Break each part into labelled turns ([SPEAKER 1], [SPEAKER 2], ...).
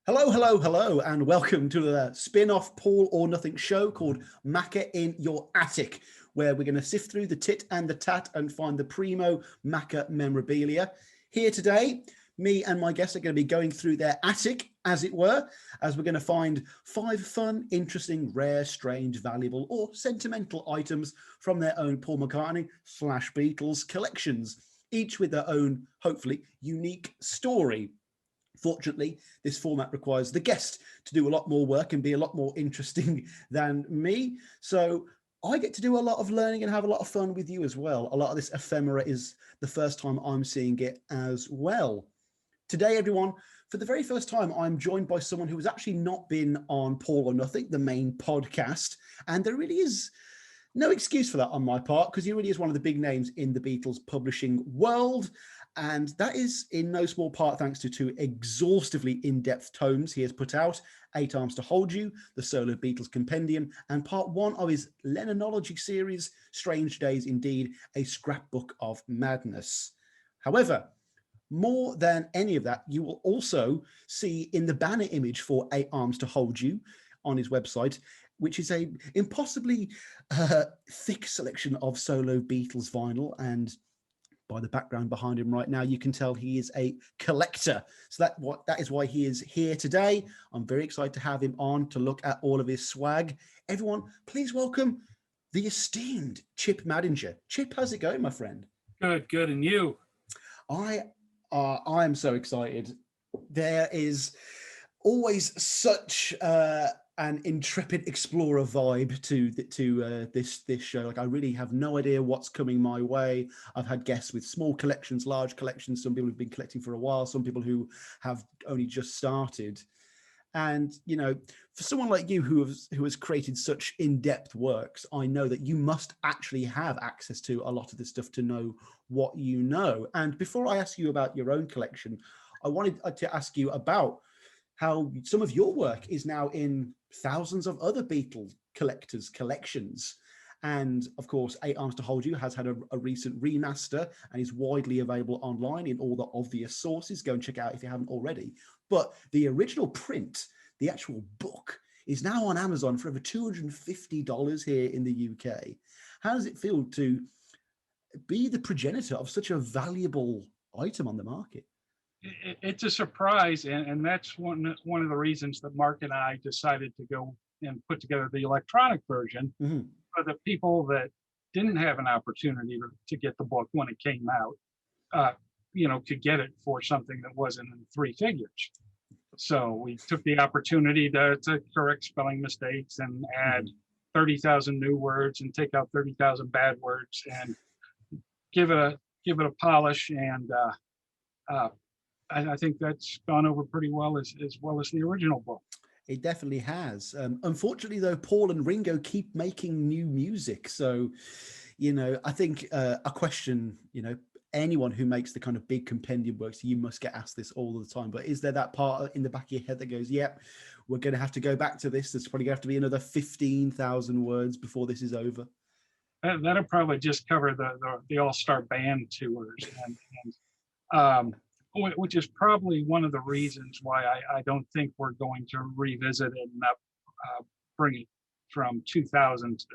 [SPEAKER 1] Hello, hello, hello, and welcome to the spin-off Paul or Nothing show called Macca in Your Attic, where we're going to sift through the tit and the tat and find the primo Macca memorabilia. Here today, me and my guests are going to be going through their attic, as it were, as we're going to find 5 fun, interesting, rare, strange, valuable, or sentimental items from their own Paul McCartney / Beatles collections, each with their own, hopefully, unique story. Fortunately, this format requires the guest to do a lot more work and be a lot more interesting than me. So I get to do a lot of learning and have a lot of fun with you as well. A lot of this ephemera is the first time I'm seeing it as well. Today, everyone, for the very first time, I'm joined by someone who has actually not been on Paul or Nothing, the main podcast. And there really is no excuse for that on my part, because he really is one of the big names in the Beatles publishing world. And that is in no small part thanks to 2 exhaustively in-depth tomes he has put out: 8 Arms to Hold You, the Solo Beatles Compendium, and part 1 of his Lennonology series, Strange Days Indeed, a Scrapbook of Madness. However, more than any of that, you will also see in the banner image for 8 Arms to Hold You on his website, which is a impossibly thick selection of Solo Beatles vinyl. And by the background behind him right now, you can tell he is a collector. So that is why he is here today. I'm very excited to have him on to look at all of his swag. Everyone, please welcome the esteemed Chip Madinger. Chip, how's it going, my friend?
[SPEAKER 2] Good. And you?
[SPEAKER 1] I am so excited. There is always such an intrepid explorer vibe to this show. Like, I really have no idea what's coming my way. I've had guests with small collections, large collections, some people who've been collecting for a while, some people who have only just started. And for someone like you who has created such in-depth works, I know that you must actually have access to a lot of this stuff to know what you know. And before I ask you about your own collection, I wanted to ask you about how some of your work is now in thousands of other Beatles collectors' collections. And of course, 8 Arms to Hold You has had a recent remaster and is widely available online in all the obvious sources. Go and check it out if you haven't already. But the original print, the actual book, is now on Amazon for over $250 here in the UK. How does it feel to be the progenitor of such a valuable item on the market?
[SPEAKER 2] It's a surprise, and that's one of the reasons that Mark and I decided to go and put together the electronic version
[SPEAKER 1] Mm-hmm.
[SPEAKER 2] for the people that didn't have an opportunity to get the book when it came out. To get it for something that wasn't in 3 figures. So we took the opportunity to correct spelling mistakes and add 30,000 new words and take out 30,000 bad words and give it a polish. And I think that's gone over pretty well as well as the original book.
[SPEAKER 1] It definitely has. Unfortunately, though, Paul and Ringo keep making new music. So, I think a question, anyone who makes the kind of big compendium works, you must get asked this all the time. But is there that part in the back of your head that goes, yep, we're going to have to go back to this. There's probably going to have to be another 15,000 words before this is over.
[SPEAKER 2] That'll probably just cover the All-Star Band tours, and which is probably one of the reasons why I don't think we're going to revisit it and bring it from 2000 to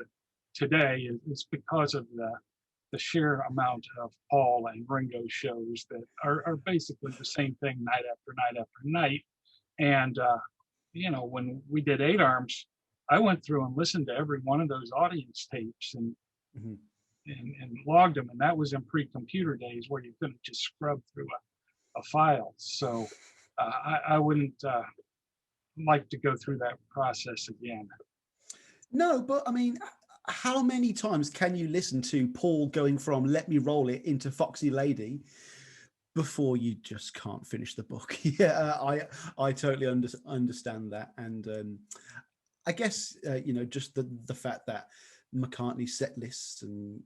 [SPEAKER 2] today. Is because of the sheer amount of Paul and Ringo shows that are basically the same thing night after night after night. And when we did 8 Arms, I went through and listened to every one of those audience tapes and logged them, and that was in pre-computer days where you couldn't just scrub through a file. So I wouldn't like to go through that process again.
[SPEAKER 1] No, but I mean, how many times can you listen to Paul going from "Let Me Roll It" into "Foxy Lady" before you just can't finish the book? Yeah, I totally understand that. And I guess just the fact that McCartney set lists and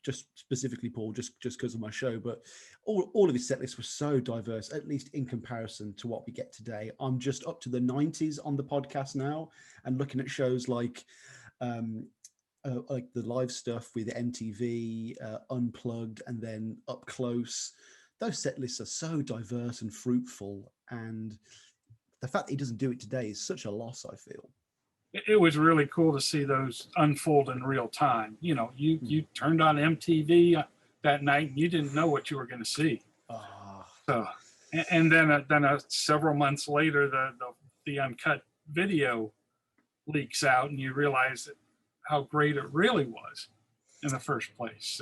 [SPEAKER 1] just specifically Paul, just because of my show, but all of his set lists were so diverse, at least in comparison to what we get today. I'm just up to the 90s on the podcast now and looking at shows like the live stuff with MTV, Unplugged, and then Up Close. Those set lists are so diverse and fruitful, and the fact that he doesn't do it today is such a loss, I feel.
[SPEAKER 2] It was really cool to see those unfold in real time. You know, you turned on MTV that night and you didn't know what you were going to see.
[SPEAKER 1] Oh.
[SPEAKER 2] So, and then several months later, the uncut video leaks out, and you realize how great it really was in the first place.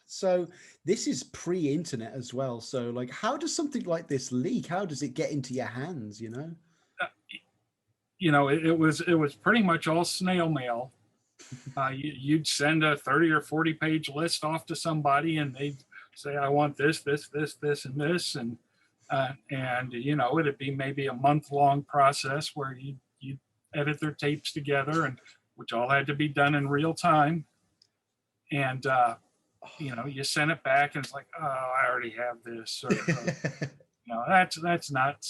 [SPEAKER 1] So this is pre-internet as well. So like, how does something like this leak? How does it get into your hands? You know?
[SPEAKER 2] It was pretty much all snail mail. You'd send a 30 or 40 page list off to somebody, and they'd say, "I want this, this, this, this, and this," and it'd be maybe a month-long process where you edit their tapes together, and which all had to be done in real time. And you send it back, and it's like, "Oh, I already have this," or that's not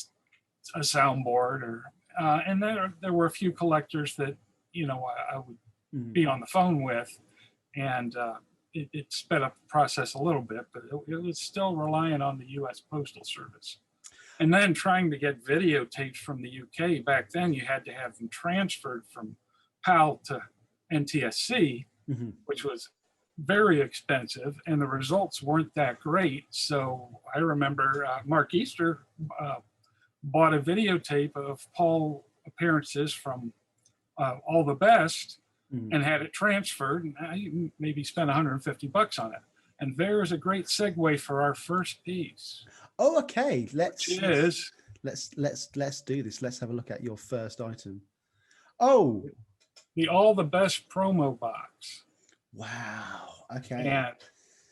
[SPEAKER 2] a soundboard, or and there were a few collectors that I would be on the phone with, and it sped up the process a little bit, but it was still relying on the U.S. Postal Service. And then trying to get videotapes from the UK, back then you had to have them transferred from PAL to NTSC, which was very expensive, and the results weren't that great. So I remember Mark Easter bought a videotape of Paul appearances from All the Best and had it transferred, and I maybe spent $150 on it. And there's a great segue for our first piece.
[SPEAKER 1] Oh, okay. Let's do this. Let's have a look at your first item. Oh,
[SPEAKER 2] the All the Best promo box.
[SPEAKER 1] Wow. Okay.
[SPEAKER 2] And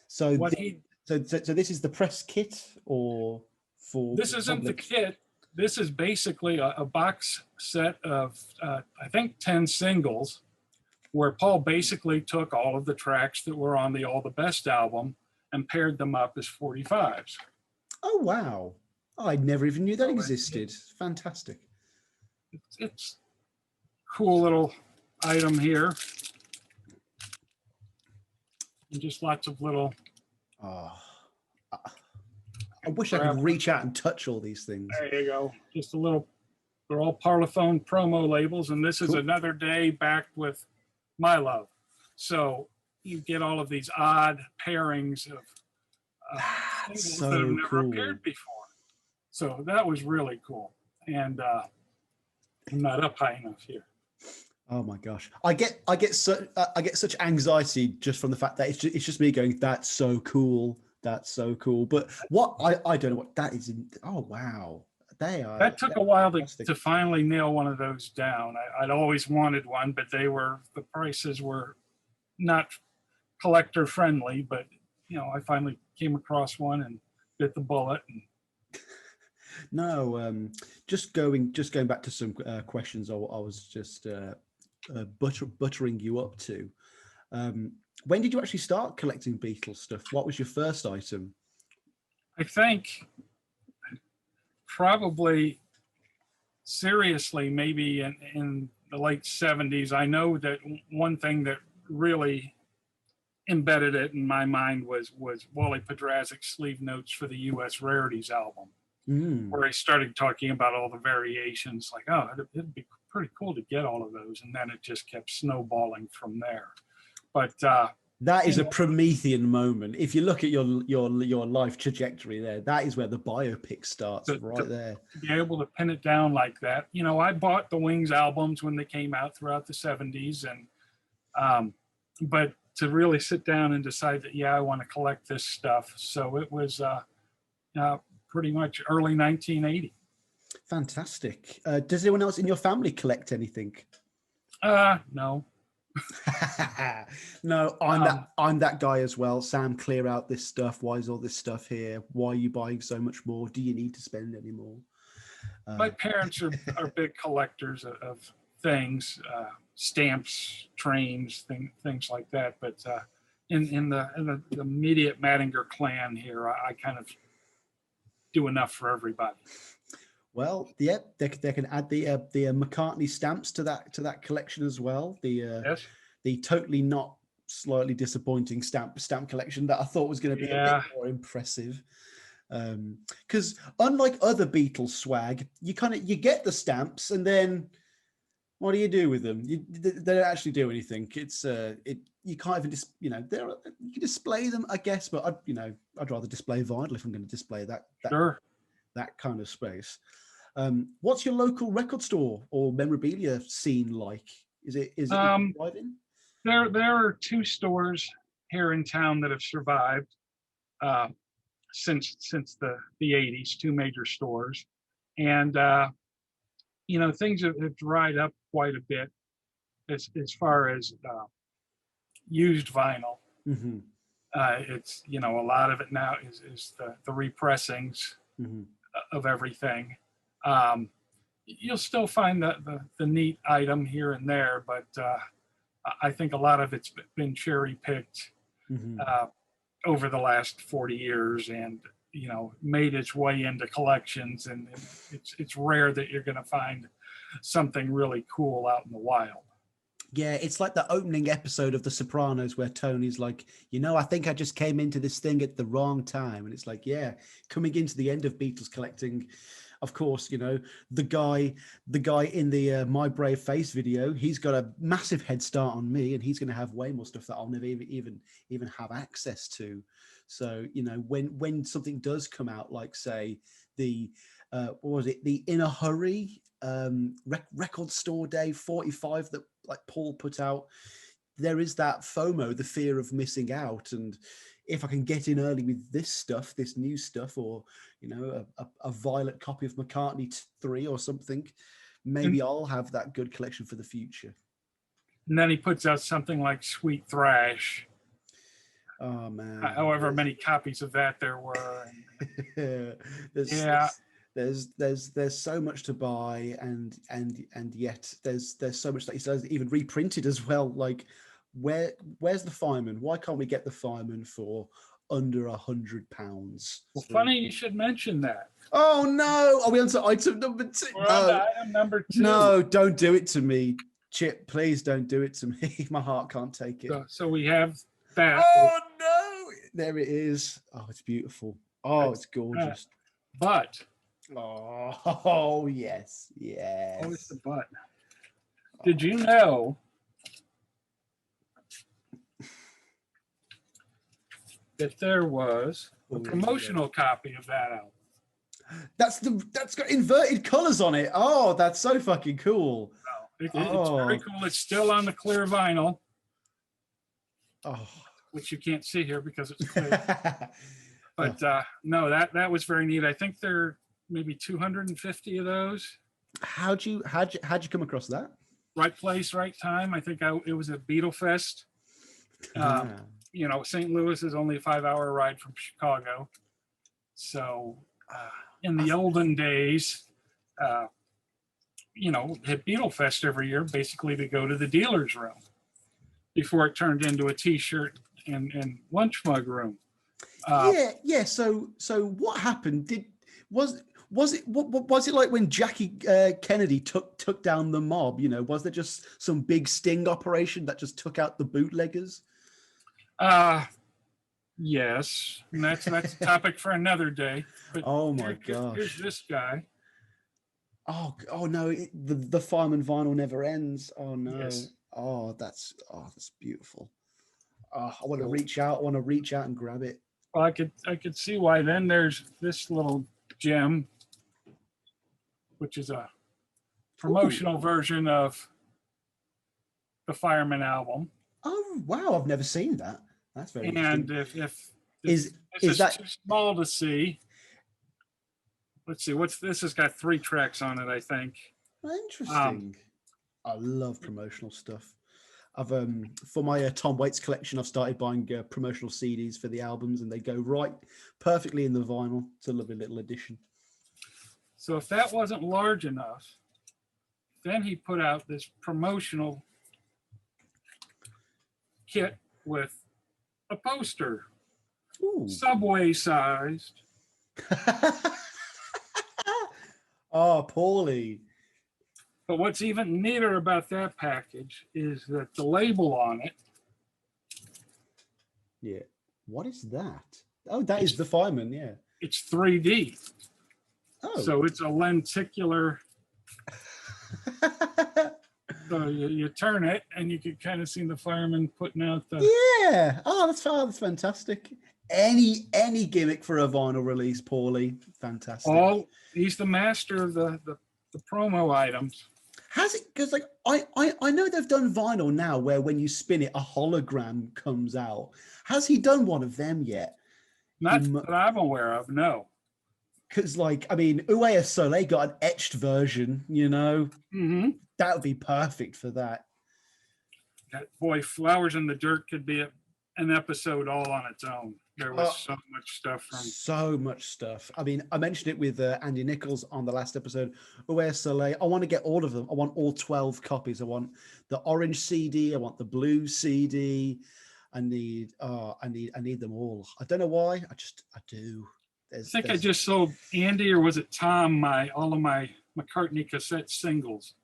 [SPEAKER 1] so this is the press kit, or for
[SPEAKER 2] this isn't the kit. This is basically a box set of I think 10 singles, where Paul basically took all of the tracks that were on the All the Best album and paired them up as 45s.
[SPEAKER 1] Oh, wow. I never even knew that existed. Fantastic.
[SPEAKER 2] It's a cool little item here. And just lots of little...
[SPEAKER 1] I wish I could reach out and touch all these things.
[SPEAKER 2] There you go. Just a little... They're all Parlophone promo labels, and this is Another Day backed with My Love. So you get all of these odd pairings of singles that have never appeared before. So that was really cool. And I'm not up high enough here.
[SPEAKER 1] Oh my gosh, I get such anxiety just from the fact that it's just me going, "That's so cool, that's so cool." But what I don't know what that is. Oh wow, that
[SPEAKER 2] took a while to finally nail one of those down. I'd always wanted one, but the prices were not collector friendly. But I finally came across one and bit the bullet. And
[SPEAKER 1] no, just going back to some questions I was just buttering you up to. When did you actually start collecting Beatles stuff? What was your first item?
[SPEAKER 2] I think probably seriously maybe in the late 70s. I know that one thing that really embedded it in my mind was Wally Podrazic's sleeve notes for the U.S. Rarities album, where he started talking about all the variations, like, oh, it'd be pretty cool to get all of those, and then it just kept snowballing from there. But
[SPEAKER 1] that is a Promethean moment. If you look at your life trajectory there, that is where the biopic starts, right there.
[SPEAKER 2] To be able to pin it down like that. I bought the Wings albums when they came out throughout the 70s, and but to really sit down and decide that, I want to collect this stuff. So it was pretty much early 1980.
[SPEAKER 1] Fantastic. Does anyone else in your family collect anything?
[SPEAKER 2] No.
[SPEAKER 1] No, I'm that guy as well. Sam, clear out this stuff. Why is all this stuff here? Why are you buying so much more? Do you need to spend any more?
[SPEAKER 2] My parents are big collectors of things, stamps, trains, things like that. But in the immediate Madinger clan here, I kind of do enough for everybody.
[SPEAKER 1] Well, yeah, they can add the McCartney stamps to that collection as well. The totally not slightly disappointing stamp collection that I thought was going to be a bit more impressive. Because unlike other Beatles swag, you get the stamps and then what do you do with them? They don't actually do anything. It's you can't even you can display them, I guess, but I'd rather display vinyl if I'm going to display that
[SPEAKER 2] Sure.
[SPEAKER 1] that kind of space. What's your local record store or memorabilia scene like? Is it thriving?
[SPEAKER 2] There are two stores here in town that have survived since the 80s, two major stores. And things have dried up quite a bit as far as used vinyl.
[SPEAKER 1] Mm-hmm.
[SPEAKER 2] It's a lot of it now is the repressings
[SPEAKER 1] Mm-hmm.
[SPEAKER 2] of everything. You'll still find the neat item here and there, but I think a lot of it's been cherry picked
[SPEAKER 1] Mm-hmm.
[SPEAKER 2] over the last 40 years, and made its way into collections. And it's rare that you're going to find something really cool out in the wild.
[SPEAKER 1] Yeah, it's like the opening episode of The Sopranos where Tony's like, I think I just came into this thing at the wrong time. And it's like, yeah, coming into the end of Beatles collecting, of course, the guy in the My Brave Face video, he's got a massive head start on me, and he's going to have way more stuff that I'll never even have access to. So, when something does come out, like say the what was it, the In a Hurry record store day 45 that like Paul put out, there is that FOMO, the fear of missing out. And if I can get in early with this new stuff, or a violet copy of McCartney 3 or something, maybe I'll have that good collection for the future.
[SPEAKER 2] And then he puts out something like Sweet Thrash.
[SPEAKER 1] Oh man!
[SPEAKER 2] However many copies of that there were.
[SPEAKER 1] There's so much to buy, and yet there's so much that he says even reprinted as well. Like, where's the Fireman? Why can't we get the Fireman for under £100?
[SPEAKER 2] Well, funny you should mention that.
[SPEAKER 1] Oh no! Are we on to item number 2?
[SPEAKER 2] We're on to item number 2.
[SPEAKER 1] No, don't do it to me, Chip. Please don't do it to me. My heart can't take it.
[SPEAKER 2] So we have that.
[SPEAKER 1] Oh no! There it is. Oh, it's beautiful. Oh, it's gorgeous.
[SPEAKER 2] But.
[SPEAKER 1] Oh yes.
[SPEAKER 2] Oh, it's the but. Did you know that there was a promotional copy of that album?
[SPEAKER 1] That's got inverted colors on it. Oh, that's so fucking cool.
[SPEAKER 2] It's very cool. It's still on the clear vinyl.
[SPEAKER 1] Oh,
[SPEAKER 2] which you can't see here because it's clear. But no, that was very neat. I think there are maybe 250 of those.
[SPEAKER 1] How'd you come across that?
[SPEAKER 2] Right place, right time. I think it was at Beatle Fest. St. Louis is only a 5-hour ride from Chicago. So in the olden days, at Beatle Fest every year, basically to go to the dealer's room before it turned into a T-shirt and lunch mug room. So what happened? Was it like when Jackie Kennedy took down the mob? Was there just some big sting operation that just took out the bootleggers? Yes, and that's a topic for another day. But
[SPEAKER 1] oh my gosh!
[SPEAKER 2] Here's this guy.
[SPEAKER 1] Oh no! The Fireman vinyl never ends. Oh no!
[SPEAKER 2] Yes.
[SPEAKER 1] Oh, that's beautiful. I want to reach out. And grab it.
[SPEAKER 2] Well, I could see why. Then there's this little gem, which is a promotional version of the Fireman album.
[SPEAKER 1] Oh wow! I've never seen that. That's very interesting.
[SPEAKER 2] And if this is that too small to see, let's see. This has got 3 tracks on it, I think.
[SPEAKER 1] Interesting. I love promotional stuff. I've for my Tom Waits collection, I've started buying promotional CDs for the albums, and they go right perfectly in the vinyl. It's a lovely little addition.
[SPEAKER 2] So if that wasn't large enough, then he put out this promotional kit with a poster, Subway sized.
[SPEAKER 1] Oh, Paulie.
[SPEAKER 2] But what's even neater about that package is that the label on it.
[SPEAKER 1] Yeah. What is that? Oh, that is the Fireman, yeah.
[SPEAKER 2] it's 3D.
[SPEAKER 1] Oh.
[SPEAKER 2] So it's a lenticular. So you turn it, and you can kind of see the fireman putting out the.
[SPEAKER 1] Yeah. Oh, that's fantastic. Any gimmick for a vinyl release, Paulie. Fantastic.
[SPEAKER 2] He's the master of the promo items.
[SPEAKER 1] Has it? Because like I know they've done vinyl now where when you spin it, a hologram comes out. Has he done one of them yet?
[SPEAKER 2] Not that I'm aware of, no.
[SPEAKER 1] Because like, I mean, Uwe Soleil got an etched version, you know.
[SPEAKER 2] Mm-hmm.
[SPEAKER 1] That would be perfect for that.
[SPEAKER 2] Boy, Flowers in the Dirt could be an episode all on its own. There was so much stuff from.
[SPEAKER 1] So much stuff. I mean, I mentioned it with Andy Nichols on the last episode. Uwe Soleil. I want to get all of them. I want all 12 copies. I want the orange CD. I want the blue CD. I need them all. I don't know why. I do.
[SPEAKER 2] I just sold Andy, or was it Tom, all of my McCartney cassette singles.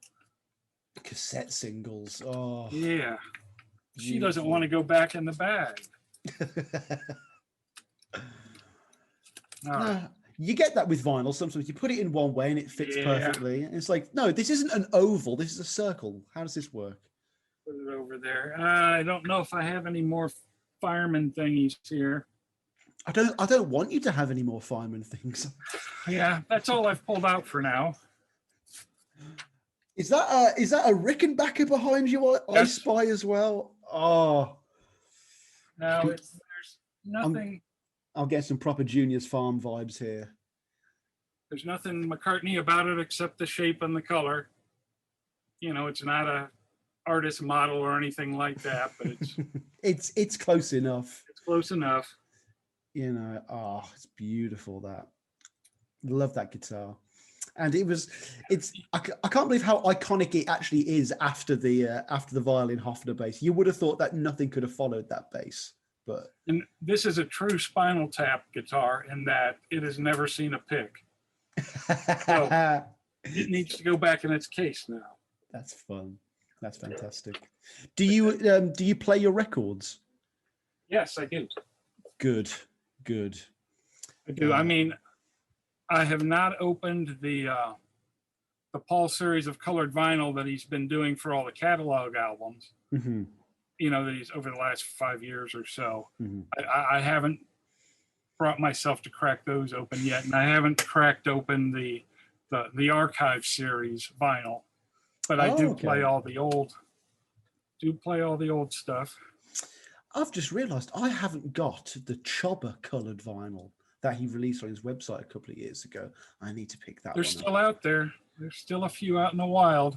[SPEAKER 1] Cassette singles. Oh,
[SPEAKER 2] yeah. She doesn't want to go back in the bag.
[SPEAKER 1] You get that with vinyl. Sometimes you put it in one way and it fits perfectly. And it's like, no, this isn't an oval. This is a circle. How does this work?
[SPEAKER 2] Put it over there. I don't know if I have any more fireman thingies here.
[SPEAKER 1] I don't want you to have any more fireman things.
[SPEAKER 2] Yeah, that's all I've pulled out for now.
[SPEAKER 1] Is that a Rickenbacker behind you? I spy as well. Oh,
[SPEAKER 2] no, there's nothing.
[SPEAKER 1] I'll get some proper Junior's Farm vibes here.
[SPEAKER 2] There's nothing McCartney about it except the shape and the color. You know, it's not a artist model or anything like that, but
[SPEAKER 1] it's close enough.
[SPEAKER 2] It's close enough.
[SPEAKER 1] You know, it's beautiful. That love that guitar. And I can't believe how iconic it actually is after the violin Hofner bass. You would have thought that nothing could have followed that bass, but
[SPEAKER 2] and this is a true Spinal Tap guitar in that it has never seen a pick. So it needs to go back in its case now.
[SPEAKER 1] That's fun. That's fantastic. Do you play your records?
[SPEAKER 2] Yes, I do.
[SPEAKER 1] Good.
[SPEAKER 2] I do. I mean, I have not opened the Paul series of colored vinyl that he's been doing for all the catalog albums.
[SPEAKER 1] Mm-hmm.
[SPEAKER 2] You know, that he's over the last 5 years or so.
[SPEAKER 1] Mm-hmm.
[SPEAKER 2] I haven't brought myself to crack those open yet, and I haven't cracked open the archive series vinyl. But I do play all the old. Stuff.
[SPEAKER 1] I've just realised I haven't got the Chopper coloured vinyl that he released on his website a couple of years ago. I need to pick that.
[SPEAKER 2] They're still out there. There's still a few out in the wild.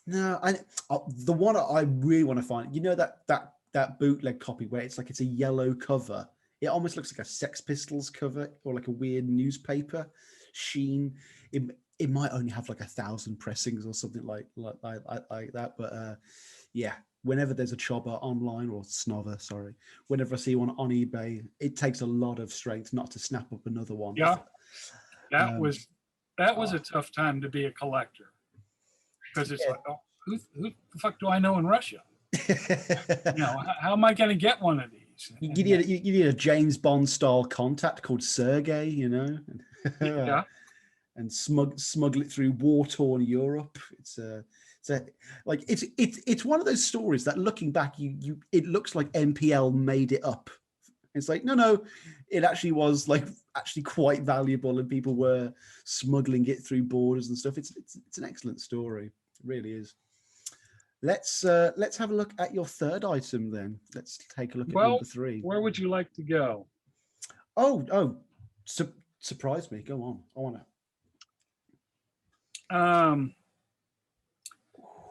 [SPEAKER 1] No, the one I really want to find. You know that bootleg copy where it's a yellow cover. It almost looks like a Sex Pistols cover or like a weird newspaper sheen. It might only have like 1,000 pressings or something like that. But yeah. Whenever there's a Chopper online or Snover, sorry, whenever I see one on eBay, it takes a lot of strength not to snap up another one.
[SPEAKER 2] Yeah, that was a tough time to be a collector because it's like, oh, who the fuck do I know in Russia? How am I going to get one of these?
[SPEAKER 1] You need a James Bond style contact called Sergey,
[SPEAKER 2] yeah,
[SPEAKER 1] and smuggle it through war-torn Europe. It's one of those stories that looking back, it looks like MPL made it up. It's like, no, it actually was actually quite valuable, and people were smuggling it through borders and stuff. It's an excellent story. It really is. Let's have a look at your third item then. Let's take a look at number 3.
[SPEAKER 2] Where would you like to go?
[SPEAKER 1] Surprise me. Go on. I want
[SPEAKER 2] to.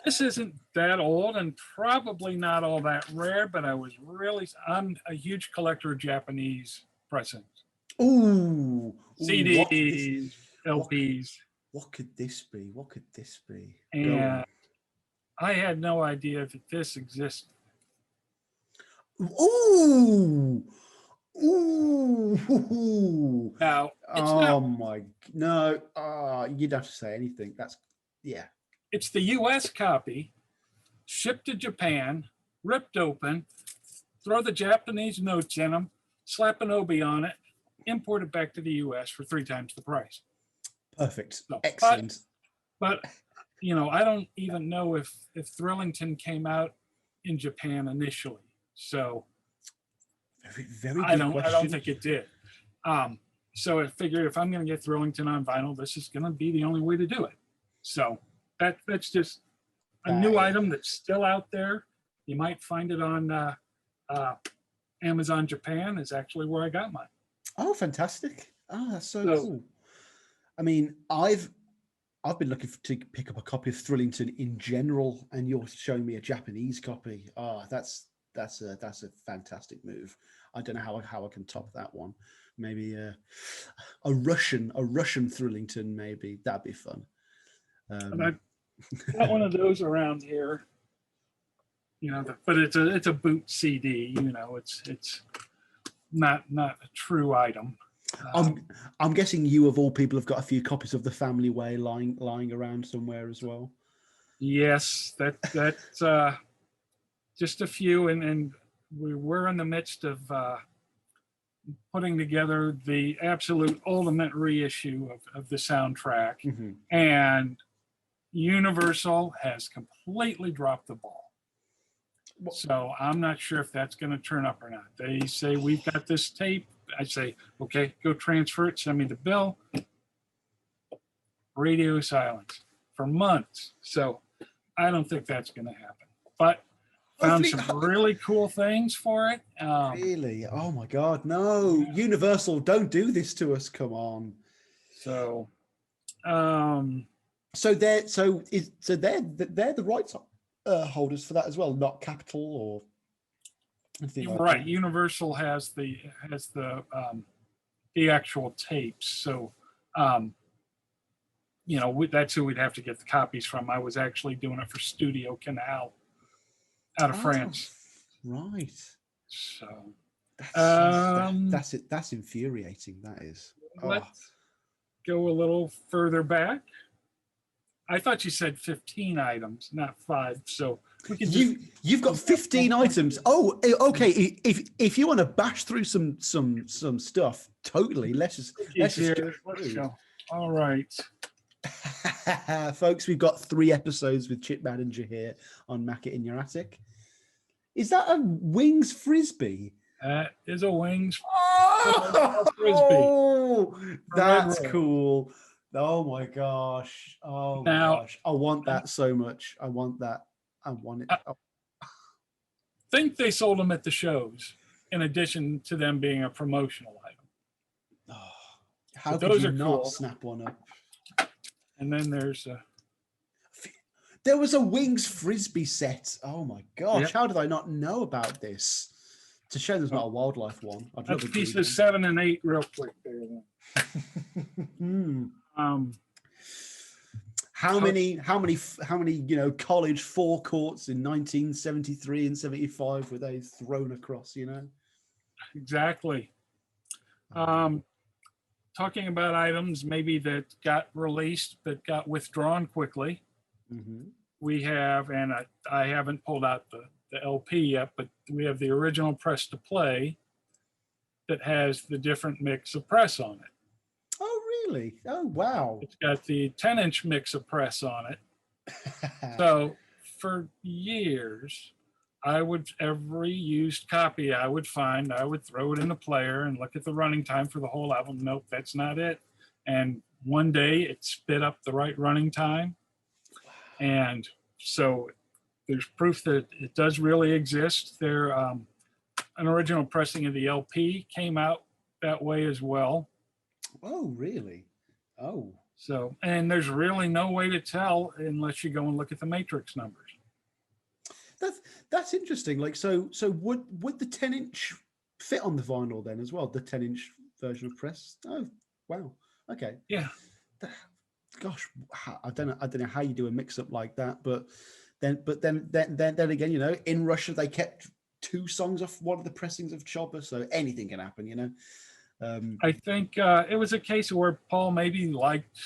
[SPEAKER 2] This isn't that old and probably not all that rare, but I'm a huge collector of Japanese pressings.
[SPEAKER 1] Ooh.
[SPEAKER 2] CDs, LPs.
[SPEAKER 1] What could this be?
[SPEAKER 2] And I had no idea that this existed.
[SPEAKER 1] Ooh.
[SPEAKER 2] Now,
[SPEAKER 1] you don't have to say anything.
[SPEAKER 2] It's the U.S. copy, shipped to Japan, ripped open, throw the Japanese notes in them, slap an obi on it, import it back to the US for 3 times the price.
[SPEAKER 1] Perfect.
[SPEAKER 2] So,
[SPEAKER 1] Excellent.
[SPEAKER 2] But you know, I don't even know if Thrillington came out in Japan initially. So
[SPEAKER 1] Very
[SPEAKER 2] I
[SPEAKER 1] good
[SPEAKER 2] don't
[SPEAKER 1] question.
[SPEAKER 2] think it did. So I figured if I'm going to get Thrillington on vinyl, this is going to be the only way to do it. So that's just a new item that's still out there. You might find it on Amazon Japan is actually where I got mine.
[SPEAKER 1] Oh, fantastic. Oh, that's so cool. I mean, I've been looking to pick up a copy of Thrillington in general, and you're showing me a Japanese copy. Oh, that's a fantastic move. I don't know how I can top that one. Maybe a Russian Thrillington, maybe that'd be fun.
[SPEAKER 2] And I've got one of those around here, you know, but it's a boot CD. You know, it's not a true item.
[SPEAKER 1] I'm guessing you of all people have got a few copies of The Family Way lying around somewhere as well. Yes,
[SPEAKER 2] that's just a few, and we're in the midst of putting together the absolute ultimate reissue of the soundtrack,
[SPEAKER 1] mm-hmm.
[SPEAKER 2] and Universal has completely dropped the ball. So I'm not sure if that's going to turn up or not. They say, we've got this tape. I say, okay, go transfer it, send me the bill. Radio silence for months. So I don't think that's going to happen. But found some really cool things for it.
[SPEAKER 1] Really? Oh my God, no. Yeah. Universal, don't do this to us. Come on.
[SPEAKER 2] So
[SPEAKER 1] they're the rights holders for that as well, not Capitol or anything like
[SPEAKER 2] right.
[SPEAKER 1] that.
[SPEAKER 2] Universal has the actual tapes. So you know, that's who we'd have to get the copies from. I was actually doing it for Studio Canal out of France.
[SPEAKER 1] Right.
[SPEAKER 2] So
[SPEAKER 1] that's it. That's infuriating. That is.
[SPEAKER 2] Let's go a little further back. I thought you said 15 items, not 5. So we can
[SPEAKER 1] you've got 15 items. Oh, okay. If you want to bash through some stuff, totally. Let's just
[SPEAKER 2] go. All right.
[SPEAKER 1] Folks, we've got 3 episodes with Chip Madinger here on Macca in Your Attic. Is that a Wings Frisbee?
[SPEAKER 2] That is a Wings
[SPEAKER 1] Frisbee. Oh, that's cool. Oh my gosh. Oh my gosh. I want that so much. I want that. I want it.
[SPEAKER 2] I think they sold them at the shows in addition to them being a promotional item.
[SPEAKER 1] Oh, how could you not snap one up?
[SPEAKER 2] And then
[SPEAKER 1] there was a Wings Frisbee set. Oh my gosh. Yep. How did I not know about this? It's a shame there's not a wildlife one.
[SPEAKER 2] I'd love pieces 7 and 8 real quick there.
[SPEAKER 1] How many college forecourts in 1973 and 75 were they thrown across,
[SPEAKER 2] Exactly. Talking about items maybe that got released but got withdrawn quickly.
[SPEAKER 1] Mm-hmm.
[SPEAKER 2] We have, and I haven't pulled out the LP yet, but we have the original press to play that has the different mix of press on it.
[SPEAKER 1] Oh, really? Oh, wow.
[SPEAKER 2] It's got the 10-inch mix of press on it. So for years, every used copy I would find, I would throw it in the player and look at the running time for the whole album. Nope, that's not it. And one day it spit up the right running time. And so there's proof that it does really exist. There, an original pressing of the LP came out that way as well.
[SPEAKER 1] Oh, really? Oh.
[SPEAKER 2] So, and there's really no way to tell unless you go and look at the matrix numbers.
[SPEAKER 1] That's interesting. Like, so would the 10-inch fit on the vinyl then as well? The 10-inch version of press? Oh, wow. Okay.
[SPEAKER 2] Yeah.
[SPEAKER 1] Gosh, I don't know how you do a mix up like that, but then again, in Russia they kept 2 songs off one of the pressings of Chopper, so anything can happen,
[SPEAKER 2] I think it was a case where Paul maybe liked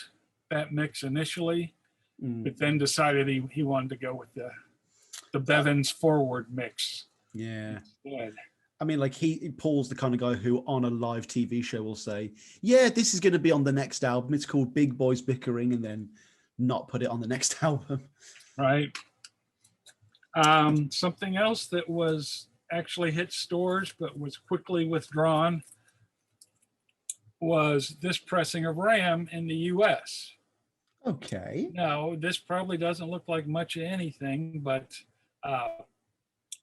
[SPEAKER 2] that mix initially, but then decided he wanted to go with the Bevins forward mix.
[SPEAKER 1] Yeah.
[SPEAKER 2] Instead.
[SPEAKER 1] I mean, like Paul's the kind of guy who on a live TV show will say, yeah, this is going to be on the next album. It's called Big Boys Bickering, and then not put it on the next album.
[SPEAKER 2] Right. Something else that was actually hit stores but was quickly withdrawn was this pressing of Ram in the US.
[SPEAKER 1] Okay.
[SPEAKER 2] Now, this probably doesn't look like much of anything, but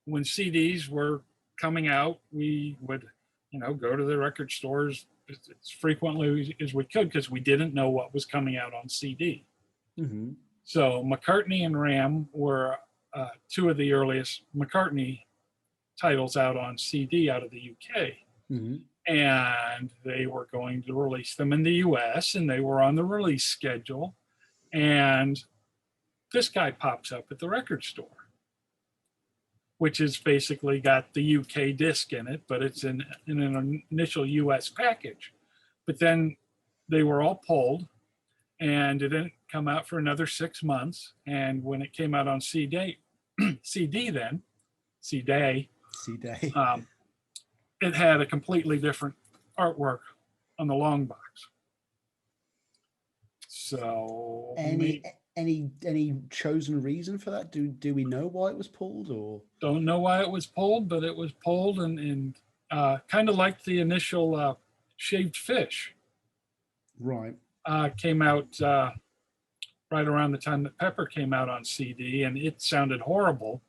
[SPEAKER 2] when CDs were coming out, we would, go to the record stores as frequently as we could because we didn't know what was coming out on CD.
[SPEAKER 1] Mm-hmm.
[SPEAKER 2] So McCartney and Ram were two of the earliest McCartney titles out on CD out of the UK.
[SPEAKER 1] Mm-hmm.
[SPEAKER 2] And they were going to release them in the US, and they were on the release schedule. And this guy pops up at the record store, which has basically got the UK disc in it, but it's in an initial US package. But then they were all pulled, and it didn't come out for another 6 months. And when it came out on CD, it had a completely different artwork on the long box. So
[SPEAKER 1] any chosen reason for that? Do we know why it was pulled, or
[SPEAKER 2] don't know why it was pulled, but it was pulled, and kind of like the initial Shaved Fish.
[SPEAKER 1] Right.
[SPEAKER 2] Came out right around the time that Pepper came out on CD, and it sounded horrible.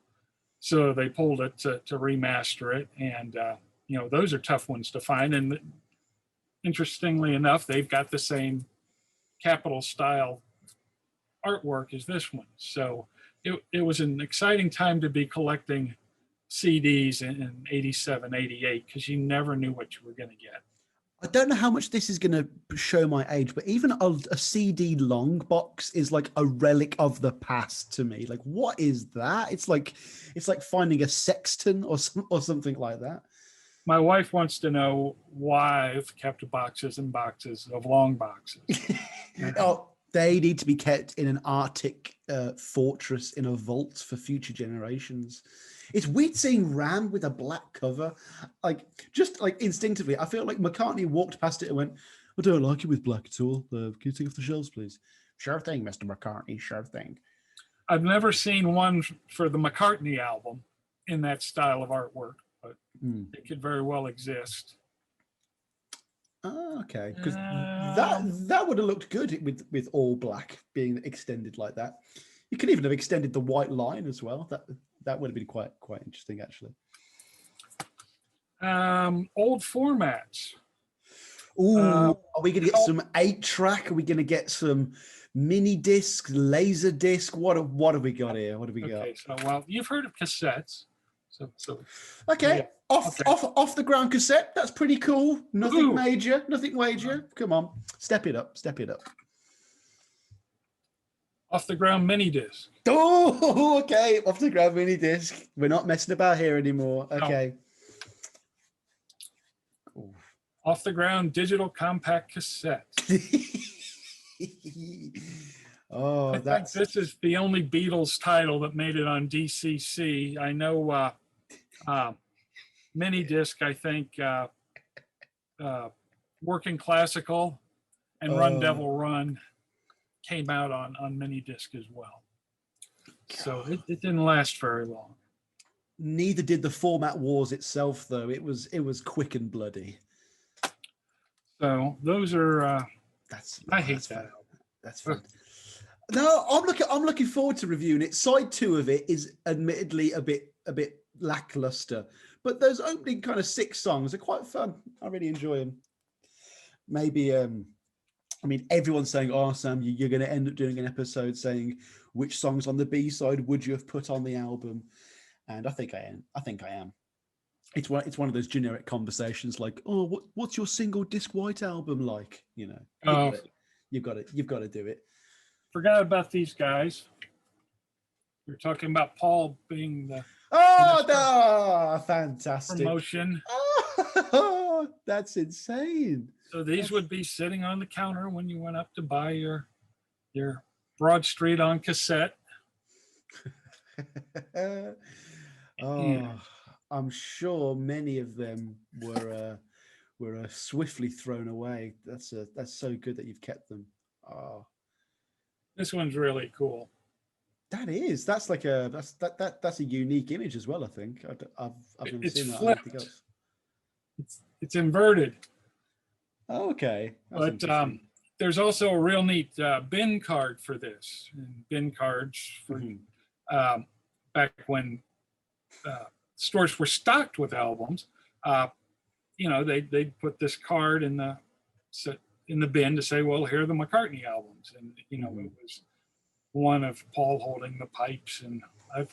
[SPEAKER 2] So they pulled it to remaster it, and those are tough ones to find. And interestingly enough, they've got the same Capitol style artwork as this one. So it was an exciting time to be collecting CDs in 87, 88, because you never knew what you were going to get.
[SPEAKER 1] I don't know how much this is going to show my age, but even a CD long box is like a relic of the past to me. Like, what is that? It's like finding a sexton or something like that.
[SPEAKER 2] My wife wants to know why I've kept boxes and boxes of long boxes.
[SPEAKER 1] Oh, they need to be kept in an Arctic fortress in a vault for future generations. It's weird seeing Ram with a black cover. Just instinctively, I feel like McCartney walked past it and went, I don't like it with black at all. Can you take off the shelves, please? Sure thing, Mr. McCartney, sure thing.
[SPEAKER 2] I've never seen one for the McCartney album in that style of artwork, but it could very well exist.
[SPEAKER 1] Oh, okay, because that would have looked good with all black being extended like that. You could even have extended the white line as well. That would have been quite interesting, actually.
[SPEAKER 2] Old formats.
[SPEAKER 1] Ooh, are we going to get some 8-track? Are we going to get some mini disc, laser disc? What have we got here? What have we got?
[SPEAKER 2] Okay, so well, you've heard of cassettes. So
[SPEAKER 1] okay.
[SPEAKER 2] Yeah.
[SPEAKER 1] Off the ground cassette. That's pretty cool. Nothing major. Come on, step it up.
[SPEAKER 2] Off the ground mini disc.
[SPEAKER 1] Oh, okay. Off the ground mini disc. We're not messing about here anymore. Okay.
[SPEAKER 2] No. Off the ground digital compact cassette.
[SPEAKER 1] I
[SPEAKER 2] think this is the only Beatles title that made it on DCC. I know mini disc, I think Working Classical and Run Devil Run came out on mini disc as well. So it didn't last very long.
[SPEAKER 1] Neither did the format wars itself, though. It was quick and bloody.
[SPEAKER 2] So those are I hate that.
[SPEAKER 1] Fun. That's fun. No, I'm looking forward to reviewing it. Side 2 of it is admittedly a bit lackluster, but those opening kind of 6 songs are quite fun. I really enjoy them. Maybe everyone's saying, "Oh, Sam, you're going to end up doing an episode saying which songs on the B side would you have put on the album?" And I think I am. It's one of those generic conversations like, "Oh, what's your single disc white album like?" You've got to do it.
[SPEAKER 2] Forgot about these guys. We're talking about Paul being the
[SPEAKER 1] fantastic
[SPEAKER 2] promotion.
[SPEAKER 1] Oh, that's insane.
[SPEAKER 2] So these would be sitting on the counter when you went up to buy your Broad Street on cassette.
[SPEAKER 1] I'm sure many of them were swiftly thrown away. That's so good that you've kept them. Oh,
[SPEAKER 2] This one's really cool.
[SPEAKER 1] that's like that's a unique image as well. I think I've never
[SPEAKER 2] It's
[SPEAKER 1] seen that on anything
[SPEAKER 2] flipped.
[SPEAKER 1] else.
[SPEAKER 2] It's inverted.
[SPEAKER 1] Oh, okay, that's
[SPEAKER 2] But
[SPEAKER 1] interesting.
[SPEAKER 2] there's also a real neat bin card for this. And bin cards for back when stores were stocked with albums. They'd put this card in the bin to say, well, here are the McCartney albums, and it was one of Paul holding the pipes, and I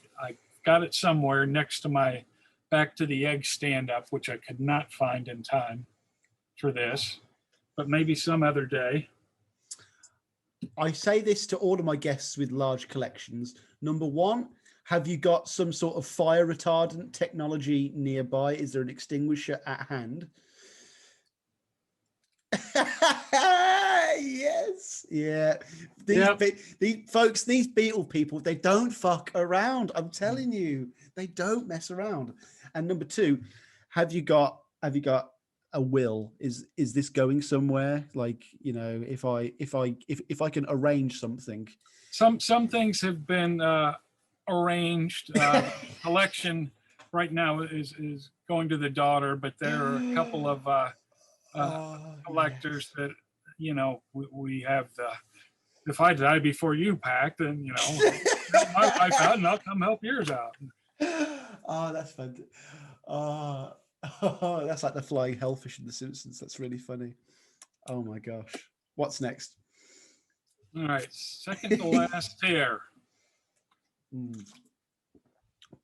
[SPEAKER 2] got it somewhere next to my Back to the Egg stand-up, which I could not find in time for this, but maybe some other day.
[SPEAKER 1] I say this to all of my guests with large collections. Number one, have you got some sort of fire retardant technology nearby? Is there an extinguisher at hand? Yes. Yeah. These folks, these Beatle people, they don't fuck around. I'm telling you, they don't mess around. And number two, have you got a will? Is this going somewhere? Like, if I can arrange something.
[SPEAKER 2] Some things have been arranged. Collection right now is going to the daughter, but there are a couple of collectors that we have the "if I die before you" pact, and my wife out and I'll come help yours out.
[SPEAKER 1] Oh, that's fun. Oh, that's like the flying hellfish in The Simpsons. That's really funny. Oh my gosh. What's next?
[SPEAKER 2] All right, second to last here.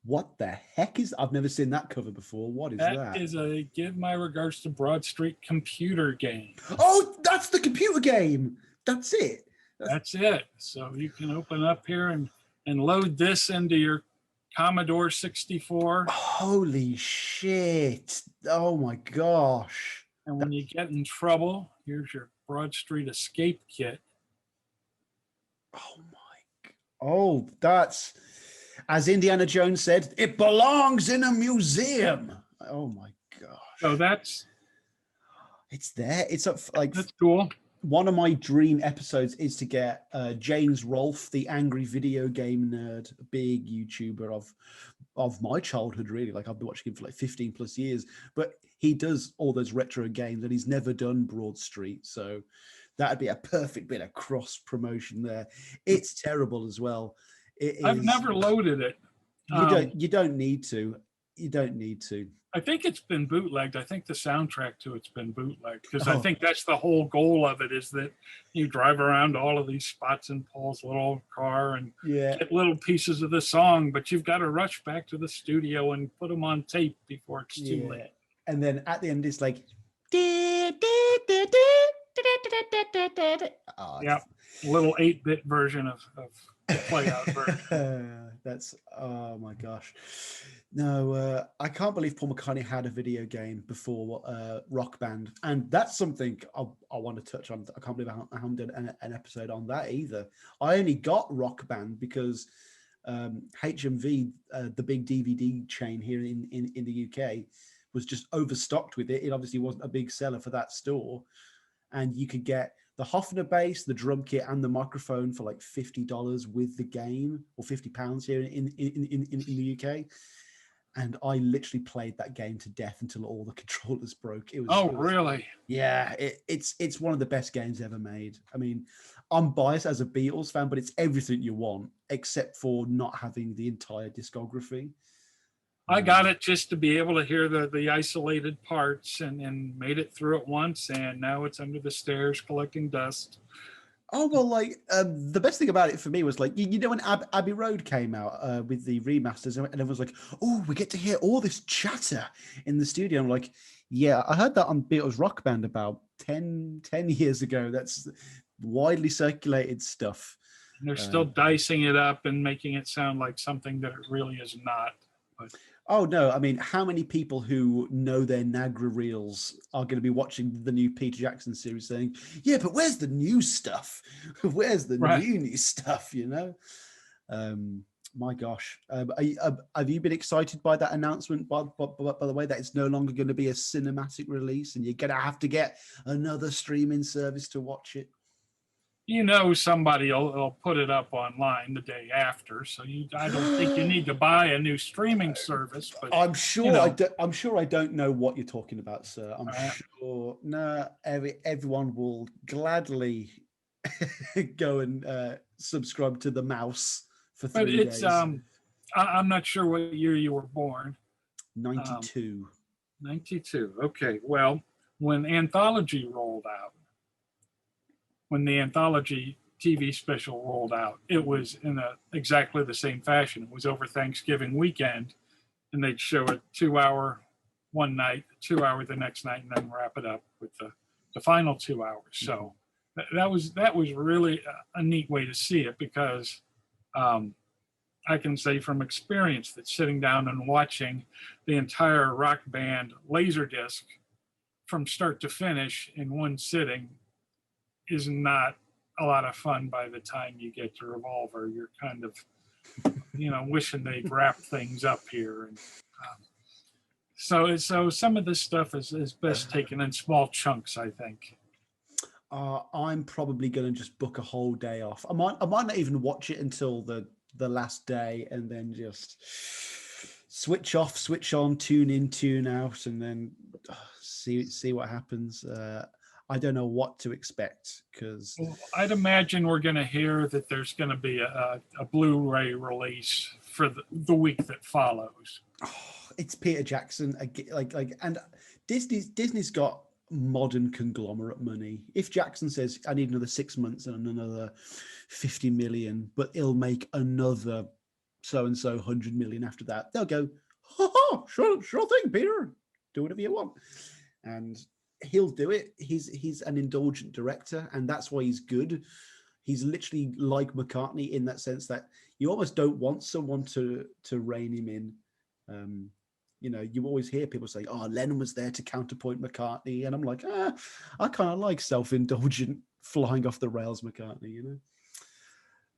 [SPEAKER 1] What the heck is? I've never seen that cover before. What is that?
[SPEAKER 2] That is a Give My Regards to Broad Street computer game.
[SPEAKER 1] Oh, that's the computer game. That's it.
[SPEAKER 2] That's it. So you can open up here and load this into your Commodore 64.
[SPEAKER 1] Holy shit. Oh my gosh.
[SPEAKER 2] And when you get in trouble, here's your Broad Street escape kit.
[SPEAKER 1] Oh my. Oh, that's, as Indiana Jones said, it belongs in a museum. Oh my gosh.
[SPEAKER 2] So
[SPEAKER 1] it's there. It's like,
[SPEAKER 2] that's cool.
[SPEAKER 1] One of my dream episodes is to get James Rolfe, the angry video game nerd, a big YouTuber of my childhood, really. Like, I've been watching him for like 15 plus years, but he does all those retro games and he's never done Broad Street. So that'd be a perfect bit of cross promotion there. It's terrible as well.
[SPEAKER 2] I've never loaded it.
[SPEAKER 1] You don't need to. You don't need to.
[SPEAKER 2] I think it's been bootlegged. I think the soundtrack to it's been bootlegged because I think that's the whole goal of it, is that you drive around all of these spots in Paul's little car and get little pieces of the song, but you've got to rush back to the studio and put them on tape before it's too late.
[SPEAKER 1] And then at the end, it's like,
[SPEAKER 2] little 8-bit version of play out version.
[SPEAKER 1] That's, oh my gosh. No, I can't believe Paul McCartney had a video game before Rock Band, and that's something I want to touch on. I can't believe I haven't done an episode on that either. I only got Rock Band because HMV, the big DVD chain here in the UK, was just overstocked with it. It obviously wasn't a big seller for that store, and you could get the Hofner bass, the drum kit, and the microphone for like $50 with the game, or £50 here in the UK. And I literally played that game to death until all the controllers broke. It was
[SPEAKER 2] really?
[SPEAKER 1] Yeah, it's one of the best games ever made. I mean, I'm biased as a Beatles fan, but it's everything you want except for not having the entire discography.
[SPEAKER 2] I got it just to be able to hear the isolated parts, and made it through it once, and now it's under the stairs collecting dust.
[SPEAKER 1] Oh, well, like, the best thing about it for me was, like, when Abbey Road came out with the remasters, and everyone was like, oh, we get to hear all this chatter in the studio. I'm like, yeah, I heard that on Beatles Rock Band about 10 years ago. That's widely circulated stuff.
[SPEAKER 2] And they're still dicing it up and making it sound like something that it really is not. But
[SPEAKER 1] oh, no. I mean, how many people who know their Nagra reels are going to be watching the new Peter Jackson series saying, yeah, but where's the new stuff? Where's the new stuff, My gosh. Have you been excited by that announcement, by the way, that it's no longer going to be a cinematic release and you're going to have to get another streaming service to watch it?
[SPEAKER 2] Somebody will put it up online the day after, so I don't think you need to buy a new streaming service. But
[SPEAKER 1] I'm sure I don't know what you're talking about, sir. I'm sure everyone will gladly go and subscribe to the mouse for 3 days.
[SPEAKER 2] I'm not sure what year you were born.
[SPEAKER 1] 92.
[SPEAKER 2] 92. Okay. Well, when Anthology rolled out, when the Anthology TV special rolled out, it was in exactly the same fashion. It was over Thanksgiving weekend, and they'd show a 2-hour one night, 2-hour the next night, and then wrap it up with the final 2 hours. So that was really a neat way to see it, because I can say from experience that sitting down and watching the entire Rock Band Laserdisc from start to finish in one sitting is not a lot of fun. By the time you get to Revolver, you're kind of, wishing they'd wrap things up here. And so some of this stuff is best taken in small chunks, I think.
[SPEAKER 1] I'm probably going to just book a whole day off. I might not even watch it until the last day, and then just switch off, switch on, tune in, tune out, and then see what happens. I don't know what to expect, because
[SPEAKER 2] I'd imagine we're going to hear that there's going to be a Blu-ray release for the week that follows.
[SPEAKER 1] It's Peter Jackson, and Disney's got modern conglomerate money. If Jackson says, I need another 6 months and another 50 million, but he'll make another so-and-so 100 million after that, they'll go, sure thing, Peter, do whatever you want. And he'll do it. He's an indulgent director, and that's why he's good. He's literally like McCartney in that sense that you almost don't want someone to rein him in. You always hear people say, "Oh, Lennon was there to counterpoint McCartney," and I'm like, I kind of like self-indulgent, flying off the rails McCartney.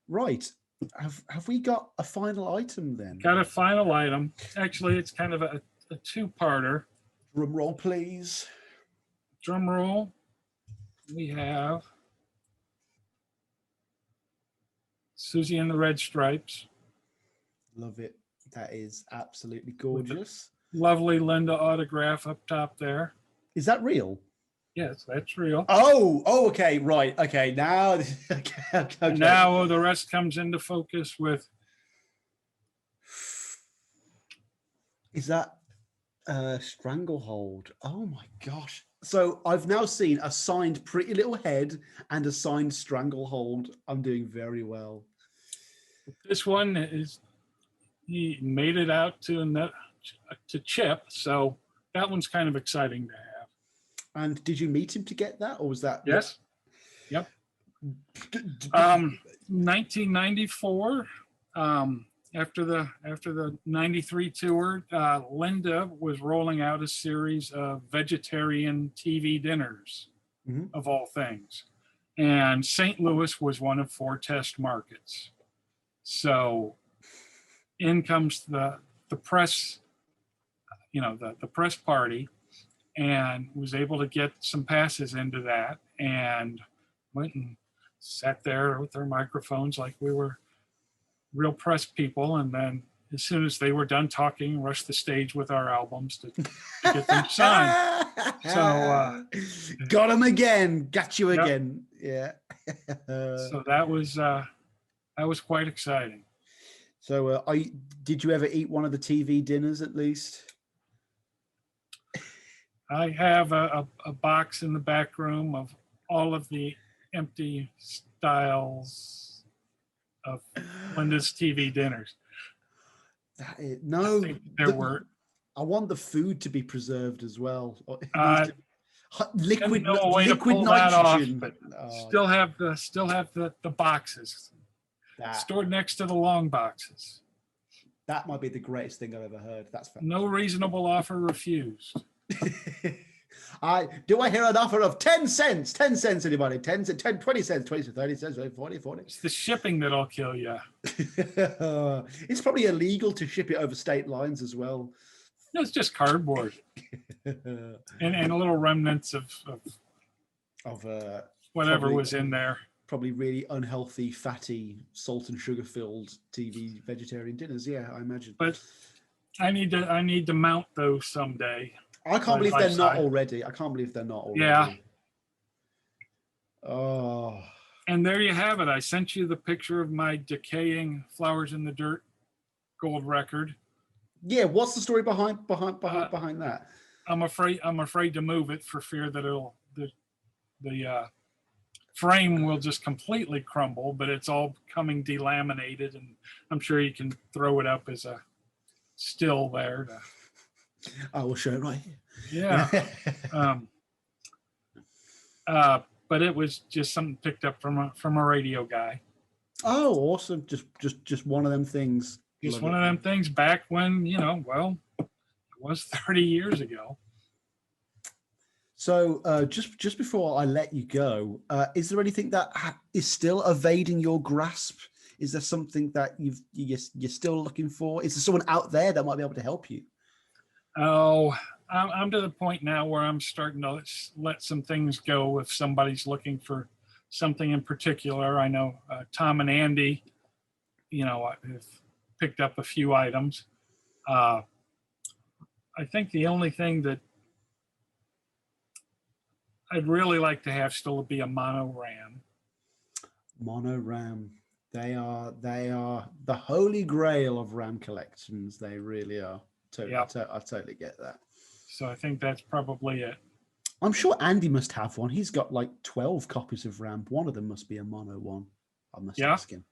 [SPEAKER 1] Right? Have we got a final item then?
[SPEAKER 2] Got a final item. Actually, it's kind of a two-parter.
[SPEAKER 1] Drum roll, please.
[SPEAKER 2] Drum roll. We have Susie and the Red Stripes.
[SPEAKER 1] Love it. That is absolutely gorgeous.
[SPEAKER 2] Lovely Linda autograph up top there.
[SPEAKER 1] Is that real?
[SPEAKER 2] Yes, that's real.
[SPEAKER 1] Oh, okay, right. Okay, now okay.
[SPEAKER 2] Now the rest comes into focus with.
[SPEAKER 1] Is that Stranglehold? Oh my gosh. So I've now seen a signed Pretty Little Head and a signed Stranglehold. I'm doing very well.
[SPEAKER 2] This one is, he made it out to Chip, so that one's kind of exciting to have.
[SPEAKER 1] And did you meet him to get that, or was that?
[SPEAKER 2] Yes. Yep. 1994. After the 93 tour, Linda was rolling out a series of vegetarian TV dinners, of all things. And St. Louis was one of 4 test markets. So in comes the press, the press party, and was able to get some passes into that, and went and sat there with their microphones like we were real press people, and then as soon as they were done talking, rushed the stage with our albums to get them signed. So
[SPEAKER 1] got him again, got you again. Yeah.
[SPEAKER 2] So that was quite exciting.
[SPEAKER 1] So did you ever eat one of the TV dinners at least?
[SPEAKER 2] I have a box in the back room of all of the empty styles of Linda's TV dinners.
[SPEAKER 1] I want the food to be preserved as well. Liquid
[SPEAKER 2] nitrogen. Off, but still have the boxes stored next to the long boxes.
[SPEAKER 1] That might be the greatest thing I've ever heard. That's fantastic.
[SPEAKER 2] No reasonable offer refused.
[SPEAKER 1] Do I hear an offer of 10 cents? 10 cents, anybody? 10, 10, 20 cents, 20 cents, 30 cents, 40, 40.
[SPEAKER 2] It's the shipping that'll kill you.
[SPEAKER 1] It's probably illegal to ship it over state lines as well.
[SPEAKER 2] No, it's just cardboard and little remnants of whatever
[SPEAKER 1] probably,
[SPEAKER 2] was in there.
[SPEAKER 1] Probably really unhealthy, fatty, salt and sugar filled TV vegetarian dinners. Yeah, I imagine.
[SPEAKER 2] But I need to mount those someday.
[SPEAKER 1] I can't believe they're not already.
[SPEAKER 2] Yeah.
[SPEAKER 1] Oh.
[SPEAKER 2] And there you have it. I sent you the picture of my decaying Flowers in the Dirt gold record.
[SPEAKER 1] Yeah, what's the story behind that?
[SPEAKER 2] I'm afraid to move it for fear that the frame will just completely crumble, but it's all coming delaminated, and I'm sure you can throw it up as a still there.
[SPEAKER 1] I will show it right here.
[SPEAKER 2] Yeah. But it was just something picked up from a radio guy.
[SPEAKER 1] Oh, awesome! Just one of them things.
[SPEAKER 2] Just one of them things back when, it was 30 years ago.
[SPEAKER 1] So just before I let you go, is there anything that is still evading your grasp? Is there something that you're still looking for? Is there someone out there that might be able to help you?
[SPEAKER 2] Oh, I'm to the point now where I'm starting to let some things go if somebody's looking for something in particular. I know Tom and Andy, have picked up a few items. I think the only thing that I'd really like to have still be a mono RAM.
[SPEAKER 1] Mono RAM. They are the holy grail of RAM collections. They really are. I totally get that.
[SPEAKER 2] So I think that's probably it.
[SPEAKER 1] I'm sure Andy must have one. He's got like 12 copies of RAM. One of them must be a mono one. I must ask him.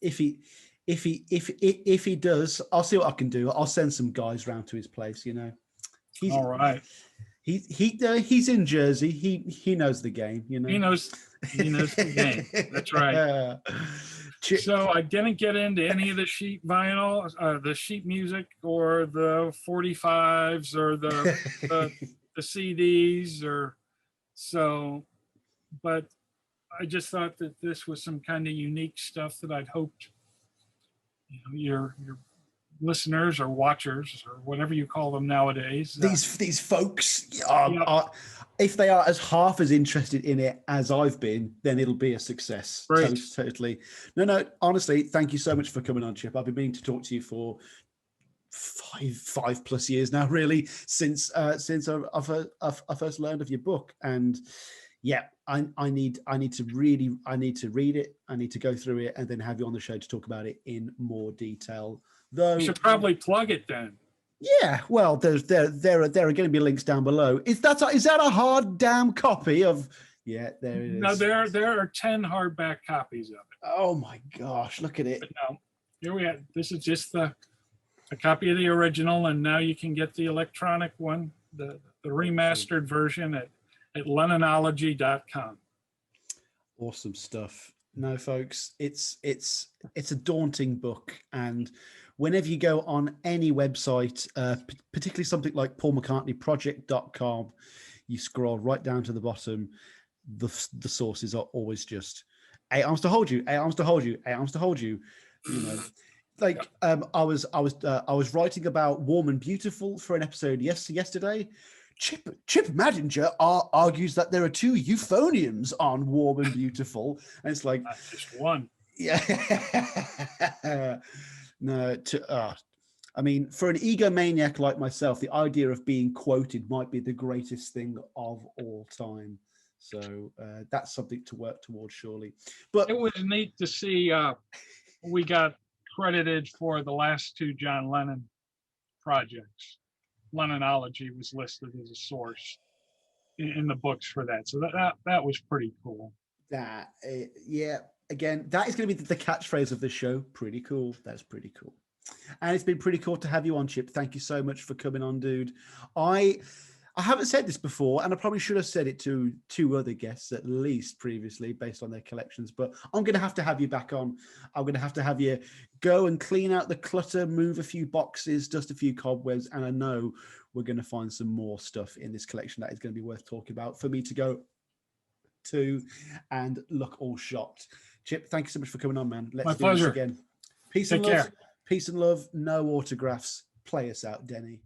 [SPEAKER 1] If he does, I'll see what I can do. I'll send some guys round to his place. He's
[SPEAKER 2] all right.
[SPEAKER 1] He's in Jersey. He knows the game.
[SPEAKER 2] He knows the game. That's right. So I didn't get into any of the sheet vinyl, the sheet music, or the 45s, or the CDs, or so. But I just thought that this was some kind of unique stuff that I'd hoped your listeners or watchers or whatever you call them nowadays.
[SPEAKER 1] These folks, if they are as half as interested in it as I've been, then it'll be a success.
[SPEAKER 2] Right.
[SPEAKER 1] Totally. No, honestly, thank you so much for coming on, Chip. I've been meaning to talk to you for 5+ years now, really, since I first learned of your book. And yeah, I need to read it. I need to go through it and then have you on the show to talk about it in more detail. Though
[SPEAKER 2] you should probably plug it then.
[SPEAKER 1] Yeah, well, there are going to be links down below. Is that a hard damn copy of? Yeah, there it is.
[SPEAKER 2] No, there are 10 hardback copies of it.
[SPEAKER 1] Oh my gosh, look at it.
[SPEAKER 2] But no, here we are. This is just a copy of the original, and now you can get the electronic one, the remastered version at Lennonology.com.
[SPEAKER 1] Awesome stuff. No, folks, it's a daunting book, and whenever you go on any website, particularly something like Paul McCartney Project.com, you scroll right down to the bottom. The sources are always just 8 arms to hold you, 8 arms to hold you, 8 arms to hold you. Like I was writing about Warm and Beautiful for an episode yesterday. Chip Madinger argues that there are 2 euphoniums on Warm and Beautiful, and it's like
[SPEAKER 2] that's just one.
[SPEAKER 1] Yeah. No, I mean, for an egomaniac like myself, the idea of being quoted might be the greatest thing of all time. So that's something to work towards, surely. But
[SPEAKER 2] it was neat to see we got credited for the last 2 John Lennon projects. Lennonology was listed as a source in the books for that. So that was pretty cool.
[SPEAKER 1] Yeah. Again, that is going to be the catchphrase of the show. Pretty cool. That's pretty cool. And it's been pretty cool to have you on, Chip. Thank you so much for coming on, dude. I haven't said this before, and I probably should have said it to 2 other guests at least previously based on their collections, but I'm going to have you back on. I'm going to have you go and clean out the clutter, move a few boxes, dust a few cobwebs, and I know we're going to find some more stuff in this collection that is going to be worth talking about for me to go to and look all shocked. Chip, thank you so much for coming on, man. Let's
[SPEAKER 2] My
[SPEAKER 1] do
[SPEAKER 2] pleasure.
[SPEAKER 1] this again. Peace
[SPEAKER 2] Take
[SPEAKER 1] and love.
[SPEAKER 2] care.
[SPEAKER 1] Peace and love. No autographs. Play us out, Denny.